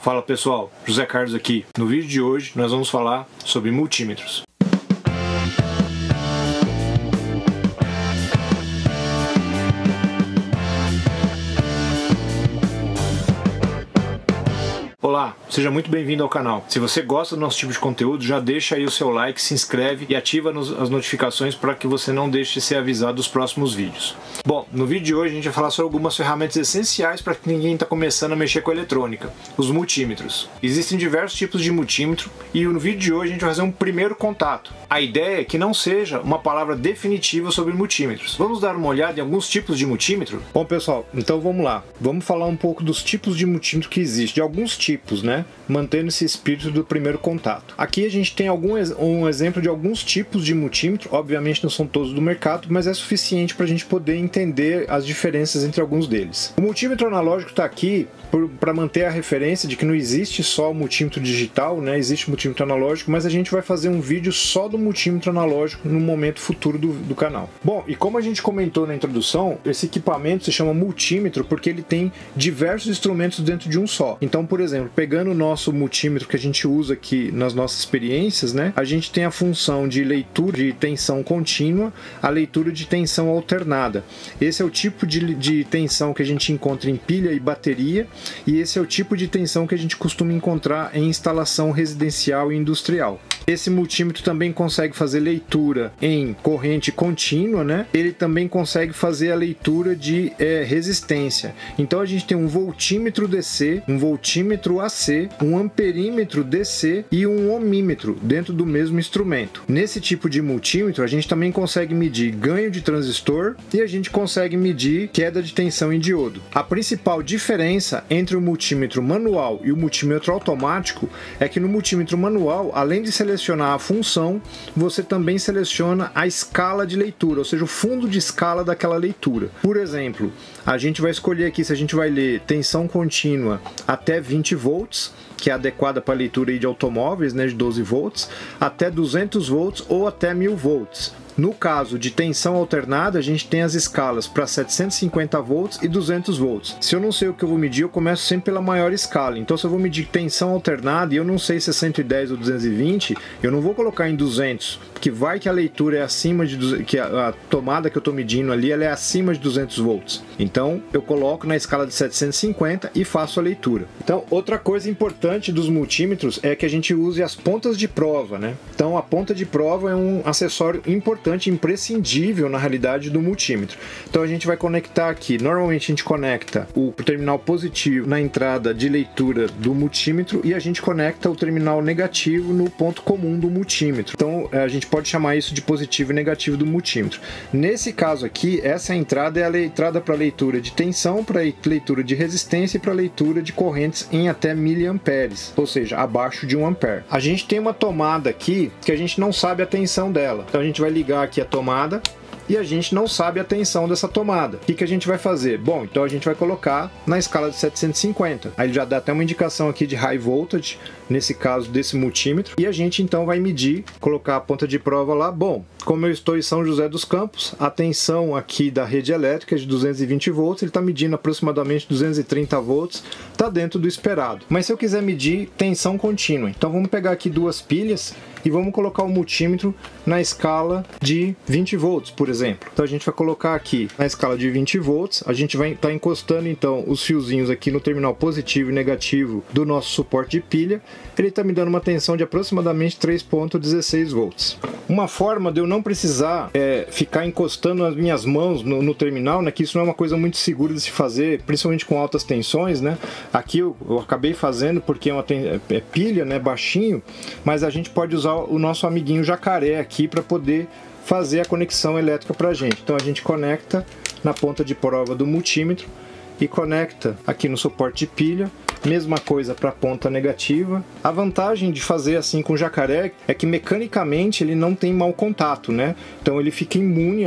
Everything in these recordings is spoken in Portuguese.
Fala pessoal, José Carlos aqui. No vídeo de hoje nós vamos falar sobre multímetros. Olá, seja muito bem-vindo ao canal. Se você gosta do nosso tipo de conteúdo, já deixa aí o seu like, se inscreve e ativa as notificações para que você não deixe de ser avisado dos próximos vídeos. Bom, no vídeo de hoje a gente vai falar sobre algumas ferramentas essenciais para quem está começando a mexer com eletrônica, os multímetros. Existem diversos tipos de multímetro e no vídeo de hoje a gente vai fazer um primeiro contato. A ideia é que não seja uma palavra definitiva sobre multímetros. Vamos dar uma olhada em alguns tipos de multímetro? Bom pessoal, então vamos lá. Vamos falar um pouco dos tipos de multímetro que existem, de alguns tipos, né? Mantendo esse espírito do primeiro contato. Aqui a gente tem um exemplo de alguns tipos de multímetro, obviamente não são todos do mercado, mas é suficiente para a gente poder entender as diferenças entre alguns deles. O multímetro analógico está aqui para manter a referência de que não existe só o multímetro digital, né? Existe o multímetro analógico, mas a gente vai fazer um vídeo só do multímetro analógico no momento futuro do canal. Bom, e como a gente comentou na introdução, esse equipamento se chama multímetro porque ele tem diversos instrumentos dentro de um só. Então, por exemplo, pegando o nosso multímetro que a gente usa aqui nas nossas experiências, né? A gente tem a função de leitura de tensão contínua, a leitura de tensão alternada. Esse é o tipo de tensão que a gente encontra em pilha e bateria, e esse é o tipo de tensão que a gente costuma encontrar em instalação residencial e industrial. Esse multímetro também consegue fazer leitura em corrente contínua, né? Ele também consegue fazer a leitura de resistência. Então a gente tem um voltímetro DC, um voltímetro AC, um amperímetro DC e um ohmímetro dentro do mesmo instrumento. Nesse tipo de multímetro a gente também consegue medir ganho de transistor e a gente consegue medir queda de tensão em diodo. A principal diferença entre o multímetro manual e o multímetro automático é que no multímetro manual, além de selecionar a função, você também seleciona a escala de leitura, ou seja, o fundo de escala daquela leitura. Por exemplo, a gente vai escolher aqui se a gente vai ler tensão contínua até 20 volts, que é adequada para leitura de automóveis, né, de 12 volts, até 200 volts ou até 1000 volts. No caso de tensão alternada, a gente tem as escalas para 750 volts e 200 volts. Se eu não sei o que eu vou medir, eu começo sempre pela maior escala. Então, se eu vou medir tensão alternada e eu não sei se é 110 ou 220, eu não vou colocar em 200, porque vai que a leitura é acima de que a tomada que eu estou medindo ali, ela é acima de 200 volts. Então, eu coloco na escala de 750 e faço a leitura. Então, outra coisa importante dos multímetros é que a gente use as pontas de prova, né? Então, a ponta de prova é um acessório importante, imprescindível na realidade do multímetro. Então a gente vai conectar aqui, normalmente a gente conecta o terminal positivo na entrada de leitura do multímetro e a gente conecta o terminal negativo no ponto comum do multímetro. Então a gente pode chamar isso de positivo e negativo do multímetro. Nesse caso aqui, essa entrada é a entrada para leitura de tensão, para leitura de resistência e para leitura de correntes em até miliamperes, ou seja, abaixo de 1 ampere. A gente tem uma tomada aqui que a gente não sabe a tensão dela. Então a gente vai ligar aqui a tomada e a gente não sabe a tensão dessa tomada. O que a gente vai fazer? Bom, então a gente vai colocar na escala de 750. Aí ele já dá até uma indicação aqui de high voltage, nesse caso desse multímetro, e a gente então vai medir, colocar a ponta de prova lá. Bom, como eu estou em São José dos Campos, a tensão aqui da rede elétrica é de 220 volts, ele está medindo aproximadamente 230 volts, está dentro do esperado. Mas se eu quiser medir tensão contínua, então vamos pegar aqui duas pilhas e vamos colocar o multímetro na escala de 20 volts, por exemplo. Então a gente vai colocar aqui na escala de 20 volts, a gente vai estar encostando então os fiozinhos aqui no terminal positivo e negativo do nosso suporte de pilha. Ele está me dando uma tensão de aproximadamente 3,16 volts. Uma forma de eu não precisar ficar encostando as minhas mãos no terminal, né, que isso não é uma coisa muito segura de se fazer, principalmente com altas tensões, né? Aqui eu acabei fazendo porque é pilha, né, baixinho, mas a gente pode usar o nosso amiguinho jacaré aqui para poder fazer a conexão elétrica para a gente. Então a gente conecta na ponta de prova do multímetro e conecta aqui no suporte de pilha. Mesma coisa para a ponta negativa. A vantagem de fazer assim com o jacaré é que mecanicamente ele não tem mau contato, né? Então ele fica imune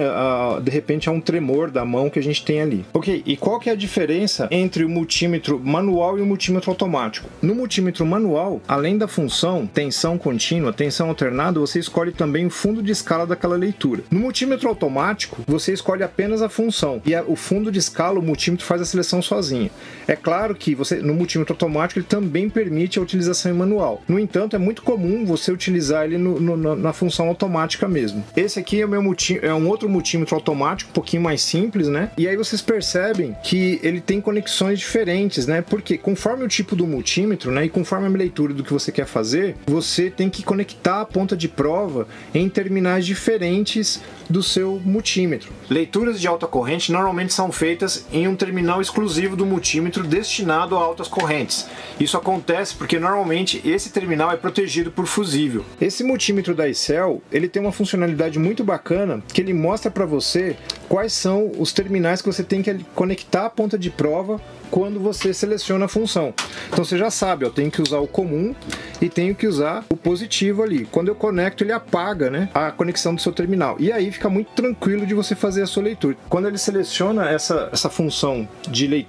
de repente a um tremor da mão que a gente tem ali. Ok, e qual que é a diferença entre o multímetro manual e o multímetro automático? No multímetro manual, além da função tensão contínua, tensão alternada, você escolhe também o fundo de escala daquela leitura. No multímetro automático, você escolhe apenas a função e o fundo de escala, o multímetro faz a seleção sozinho. É claro que no multímetro multímetro automático ele também permite a utilização em manual. No entanto, é muito comum você utilizar ele na função automática mesmo. Esse aqui é um outro multímetro automático, um pouquinho mais simples, né? E aí vocês percebem que ele tem conexões diferentes, né? Porque conforme o tipo do multímetro, né, e conforme a leitura do que você quer fazer, você tem que conectar a ponta de prova em terminais diferentes do seu multímetro. Leituras de alta corrente normalmente são feitas em um terminal exclusivo do multímetro destinado a altas correntes. Isso acontece porque normalmente esse terminal é protegido por fusível. Esse multímetro da iCell, ele tem uma funcionalidade muito bacana que ele mostra para você quais são os terminais que você tem que conectar a ponta de prova quando você seleciona a função. Então você já sabe, eu tenho que usar o comum e tenho que usar o positivo ali. Quando eu conecto, ele apaga, né, a conexão do seu terminal. E aí fica muito tranquilo de você fazer a sua leitura. Quando ele seleciona essa função de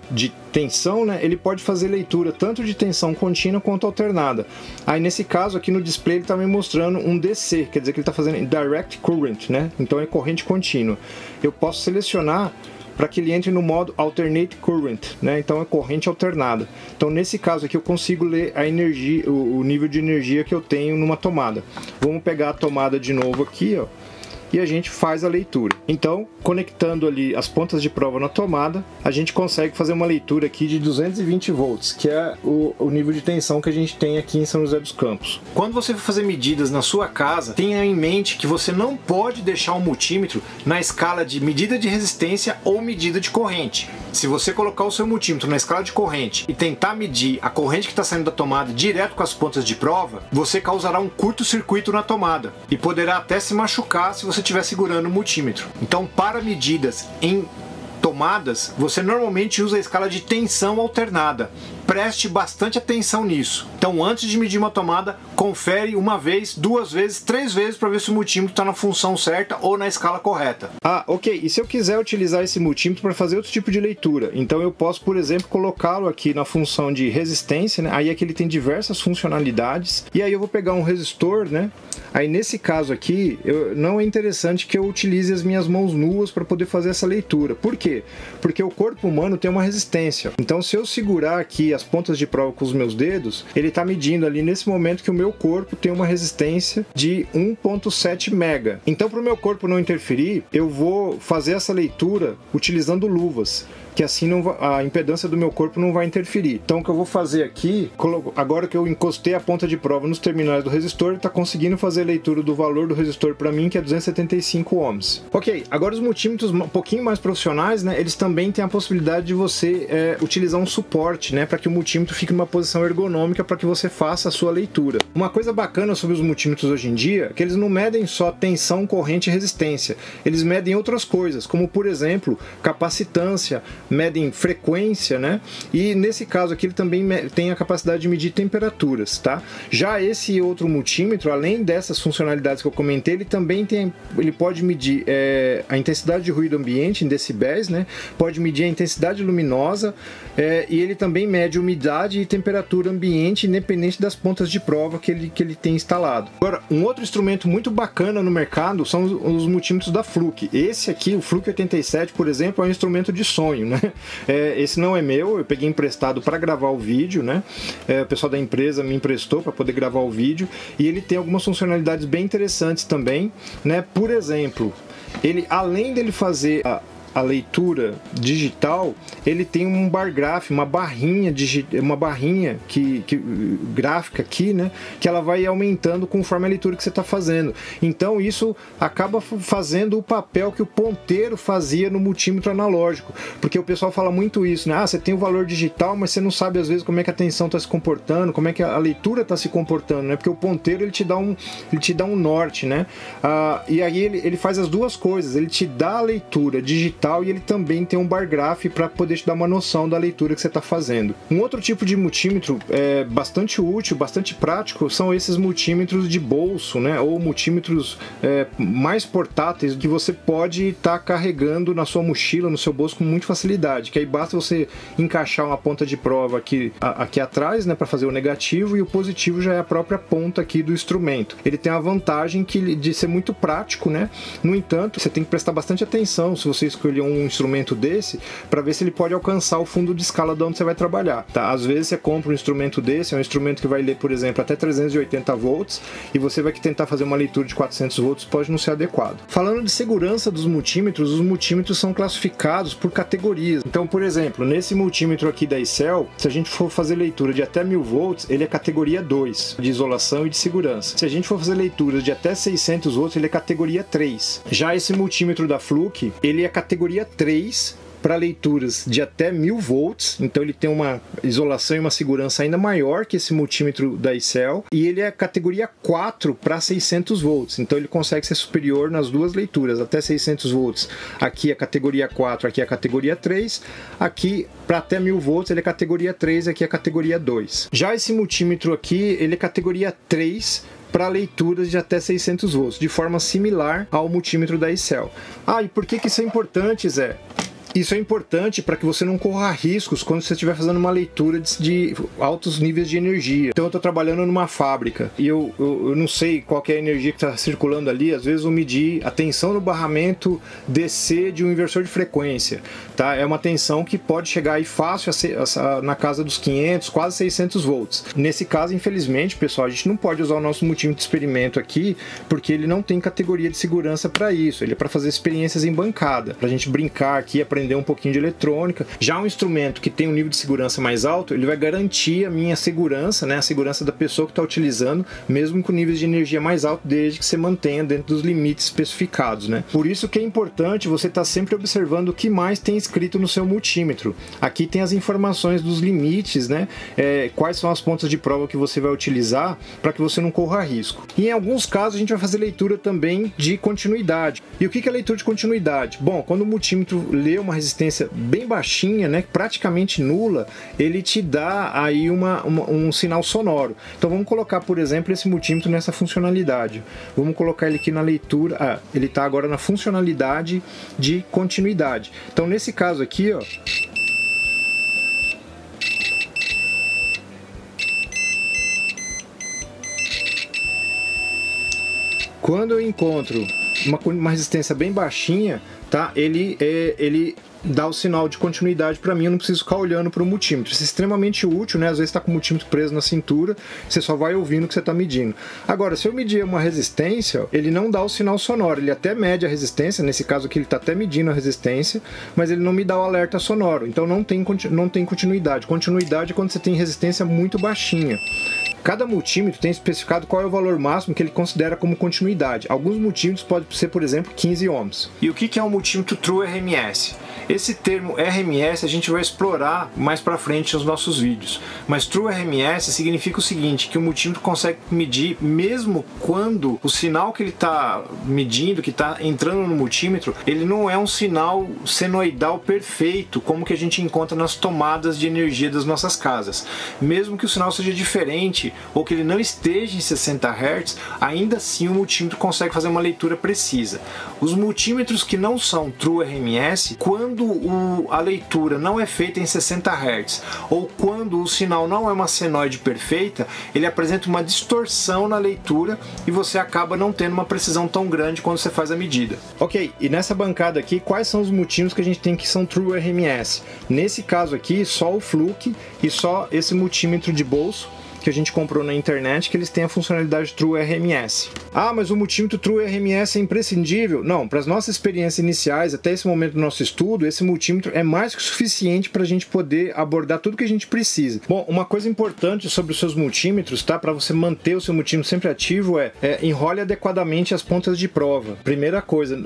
tensão, né, ele pode fazer leitura tanto de tensão contínua quanto alternada. Aí nesse caso aqui no display ele está me mostrando um DC, quer dizer que ele está fazendo Direct Current, né? Então é corrente contínua. Eu posso selecionar para que ele entre no modo Alternate Current, né? Então é corrente alternada. Então nesse caso aqui eu consigo ler a energia, o nível de energia que eu tenho numa tomada. Vamos pegar a tomada de novo aqui, ó, e a gente faz a leitura. Então, conectando ali as pontas de prova na tomada, a gente consegue fazer uma leitura aqui de 220 volts, que é o nível de tensão que a gente tem aqui em São José dos Campos. Quando você for fazer medidas na sua casa, tenha em mente que você não pode deixar o multímetro na escala de medida de resistência ou medida de corrente. Se você colocar o seu multímetro na escala de corrente e tentar medir a corrente que está saindo da tomada direto com as pontas de prova, você causará um curto-circuito na tomada e poderá até se machucar se você estiver segurando o multímetro. Então, para medidas em tomadas, você normalmente usa a escala de tensão alternada. Preste bastante atenção nisso. Então, antes de medir uma tomada, confere uma vez, duas vezes, três vezes para ver se o multímetro está na função certa ou na escala correta. Ah, ok. E se eu quiser utilizar esse multímetro para fazer outro tipo de leitura? Então eu posso, por exemplo, colocá-lo aqui na função de resistência, né? Aí aqui ele tem diversas funcionalidades. E aí eu vou pegar um resistor, né? Aí nesse caso aqui, não é interessante que eu utilize as minhas mãos nuas para poder fazer essa leitura. Por quê? Porque o corpo humano tem uma resistência. Então se eu segurar aqui as pontas de prova com os meus dedos, ele está medindo ali nesse momento que o meu corpo tem uma resistência de 1.7 mega. Então, para o meu corpo não interferir, eu vou fazer essa leitura utilizando luvas, que assim a impedância do meu corpo não vai interferir. Então o que eu vou fazer aqui, agora que eu encostei a ponta de prova nos terminais do resistor, ele está conseguindo fazer a leitura do valor do resistor para mim, que é 275 ohms. Ok, agora os multímetros um pouquinho mais profissionais, né, eles também têm a possibilidade de você utilizar um suporte, né, para que o multímetro fique numa posição ergonômica para que você faça a sua leitura. Uma coisa bacana sobre os multímetros hoje em dia é que eles não medem só tensão, corrente e resistência, eles medem outras coisas, como por exemplo, capacitância, medem frequência, né? E nesse caso aqui ele também tem a capacidade de medir temperaturas, tá? Já esse outro multímetro, além dessas funcionalidades que eu comentei, ele pode medir a intensidade de ruído ambiente em decibéis, né? Pode medir a intensidade luminosa e ele também mede umidade e temperatura ambiente, independente das pontas de prova que ele tem instalado. Agora, um outro instrumento muito bacana no mercado são os multímetros da Fluke. Esse aqui, o Fluke 87, por exemplo, é um instrumento de sonho, né? Esse não é meu, eu peguei emprestado para gravar o vídeo, né? O pessoal da empresa me emprestou para poder gravar o vídeo, e ele tem algumas funcionalidades bem interessantes também, né? Por exemplo, ele, além dele fazer a leitura digital, ele tem um bar graph, uma barrinha gráfica aqui, né, que ela vai aumentando conforme a leitura que você está fazendo. Então isso acaba fazendo o papel que o ponteiro fazia no multímetro analógico, porque o pessoal fala muito isso, né? Ah, você tem o valor digital, mas você não sabe às vezes como é que a tensão está se comportando, como é que a leitura está se comportando, né? Porque o ponteiro ele te dá um norte, né? E aí ele faz as duas coisas, ele te dá a leitura digital e ele também tem um bar graph para poder te dar uma noção da leitura que você está fazendo. Um outro tipo de multímetro bastante útil, bastante prático, são esses multímetros de bolso, né? Ou multímetros mais portáteis, que você pode estar carregando na sua mochila, no seu bolso com muita facilidade, que aí basta você encaixar uma ponta de prova aqui atrás, né, para fazer o negativo, e o positivo já é a própria ponta aqui do instrumento. Ele tem a vantagem de ser muito prático, né? No entanto, você tem que prestar bastante atenção se você escolher escolher um instrumento desse para ver se ele pode alcançar o fundo de escala de onde você vai trabalhar, tá? Às vezes você compra um instrumento desse, é um instrumento que vai ler, por exemplo, até 380 volts, e você vai tentar fazer uma leitura de 400 volts, pode não ser adequado. Falando de segurança dos multímetros, os multímetros são classificados por categorias. Então, por exemplo, nesse multímetro aqui da ICEL, se a gente for fazer leitura de até 1000 volts, ele é categoria 2, de isolação e de segurança. Se a gente for fazer leituras de até 600 volts, ele é categoria 3. Já esse multímetro da Fluke, ele é categoria 3, para leituras de até 1000 volts, então ele tem uma isolação e uma segurança ainda maior que esse multímetro da ICEL, e ele é categoria 4 para 600 volts, então ele consegue ser superior nas duas leituras, até 600 volts, aqui é categoria 4, aqui é categoria 3, aqui para até 1000 volts ele é categoria 3, aqui é categoria 2. Já esse multímetro aqui, ele é categoria 3, para leituras de até 600 volts, de forma similar ao multímetro da ICEL. Ah, e por que isso é importante, Zé? Isso é importante para que você não corra riscos quando você estiver fazendo uma leitura de altos níveis de energia. Então eu estou trabalhando numa fábrica e eu não sei qual que é a energia que está circulando ali. Às vezes eu medi a tensão no barramento DC de um inversor de frequência, tá? É uma tensão que pode chegar aí fácil na casa dos 500, quase 600 volts. Nesse caso, infelizmente, pessoal, a gente não pode usar o nosso multímetro de experimento aqui porque ele não tem categoria de segurança para isso. Ele é para fazer experiências em bancada, para a gente brincar aqui, aprender um pouquinho de eletrônica. Já um instrumento que tem um nível de segurança mais alto, ele vai garantir a minha segurança, né, a segurança da pessoa que está utilizando, mesmo com níveis de energia mais alto, desde que você mantenha dentro dos limites especificados, né? Por isso que é importante você estar sempre observando o que mais tem escrito no seu multímetro. Aqui tem as informações dos limites, né? Quais são as pontas de prova que você vai utilizar para que você não corra risco. E em alguns casos a gente vai fazer leitura também de continuidade. E o que é leitura de continuidade? Bom, quando o multímetro lê uma resistência bem baixinha, né, praticamente nula, ele te dá aí um sinal sonoro. Então vamos colocar, por exemplo, esse multímetro nessa funcionalidade. Vamos colocar ele aqui na leitura. Ele está agora na funcionalidade de continuidade. Então nesse caso aqui, ó, quando eu encontro uma resistência bem baixinha, tá? Ele dá o sinal de continuidade para mim, eu não preciso ficar olhando para o multímetro. Isso é extremamente útil, né? Às vezes está com o multímetro preso na cintura, você só vai ouvindo o que você está medindo. Agora, se eu medir uma resistência, ele não dá o sinal sonoro, ele até mede a resistência, nesse caso aqui ele está até medindo a resistência, mas ele não me dá o alerta sonoro, então não tem continuidade. Continuidade é quando você tem resistência muito baixinha. Cada multímetro tem especificado qual é o valor máximo que ele considera como continuidade. Alguns multímetros podem ser, por exemplo, 15 ohms. E o que é um multímetro True RMS? Esse termo RMS a gente vai explorar mais para frente nos nossos vídeos. Mas True RMS significa o seguinte, que o multímetro consegue medir mesmo quando o sinal que ele está medindo, que está entrando no multímetro, ele não é um sinal senoidal perfeito, como que a gente encontra nas tomadas de energia das nossas casas. Mesmo que o sinal seja diferente, ou que ele não esteja em 60 Hz, ainda assim o multímetro consegue fazer uma leitura precisa. Os multímetros que não são True RMS, quando a leitura não é feita em 60 Hz, ou quando o sinal não é uma senoide perfeita, ele apresenta uma distorção na leitura e você acaba não tendo uma precisão tão grande quando você faz a medida. Ok, e nessa bancada aqui, quais são os multímetros que a gente tem que são True RMS? Nesse caso aqui, só o Fluke e só esse multímetro de bolso que a gente comprou na internet, que eles têm a funcionalidade True RMS. Ah, mas o multímetro True RMS é imprescindível? Não, para as nossas experiências iniciais, até esse momento do nosso estudo, esse multímetro é mais que suficiente para a gente poder abordar tudo que a gente precisa. Bom, uma coisa importante sobre os seus multímetros, tá? Para você manter o seu multímetro sempre ativo enrole adequadamente as pontas de prova. Primeira coisa,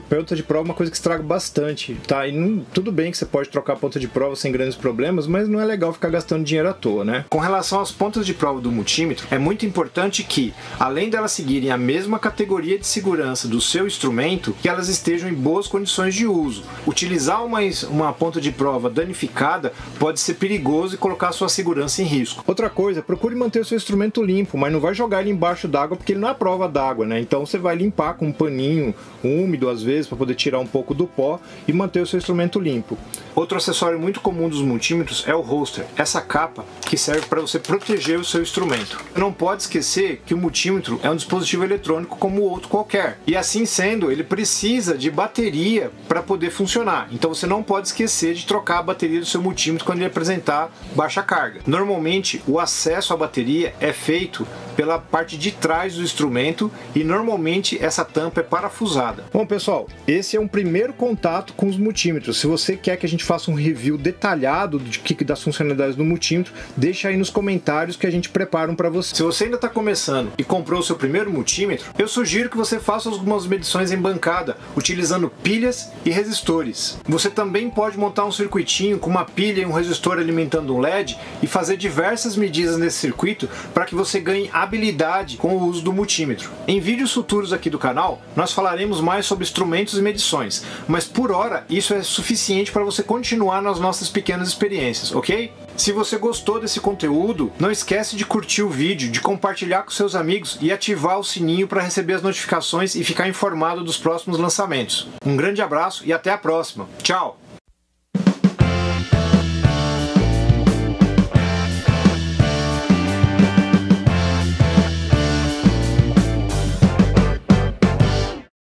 ponta de prova é uma coisa que estraga bastante, tá? E tudo bem que você pode trocar a ponta de prova sem grandes problemas, mas não é legal ficar gastando dinheiro à toa, né? Com relação às pontas de prova do multímetro, é muito importante que, além delas seguirem a mesma categoria de segurança do seu instrumento, que elas estejam em boas condições de uso. Utilizar uma ponta de prova danificada pode ser perigoso e colocar a sua segurança em risco. Outra coisa, procure manter o seu instrumento limpo, mas não vai jogar ele embaixo d'água porque ele não é prova d'água, né? Então você vai limpar com um paninho úmido às vezes para poder tirar um pouco do pó e manter o seu instrumento limpo. Outro acessório muito comum dos multímetros é o holster, essa capa que serve para você proteger o seu instrumento. Não pode esquecer que o multímetro é um dispositivo eletrônico como outro qualquer. E assim sendo, ele precisa de bateria para poder funcionar. Então você não pode esquecer de trocar a bateria do seu multímetro quando ele apresentar baixa carga. Normalmente, o acesso à bateria é feito pela parte de trás do instrumento e normalmente essa tampa é parafusada. Bom, pessoal, esse é um primeiro contato com os multímetros. Se você quer que a gente faça um review detalhado das funcionalidades do multímetro, deixa aí nos comentários que a gente prepara um para você. Se você ainda está começando e comprou o seu primeiro multímetro, eu sugiro que você faça algumas medições em bancada, utilizando pilhas e resistores. Você também pode montar um circuitinho com uma pilha e um resistor alimentando um LED e fazer diversas medidas nesse circuito para que você ganhe habilidade com o uso do multímetro. Em vídeos futuros aqui do canal, nós falaremos mais sobre instrumentos e medições, mas por hora isso é suficiente para você continuar nas nossas pequenas experiências, ok? Se você gostou desse conteúdo, não esquece de curtir o vídeo, de compartilhar com seus amigos e ativar o sininho para receber as notificações e ficar informado dos próximos lançamentos. Um grande abraço e até a próxima. Tchau!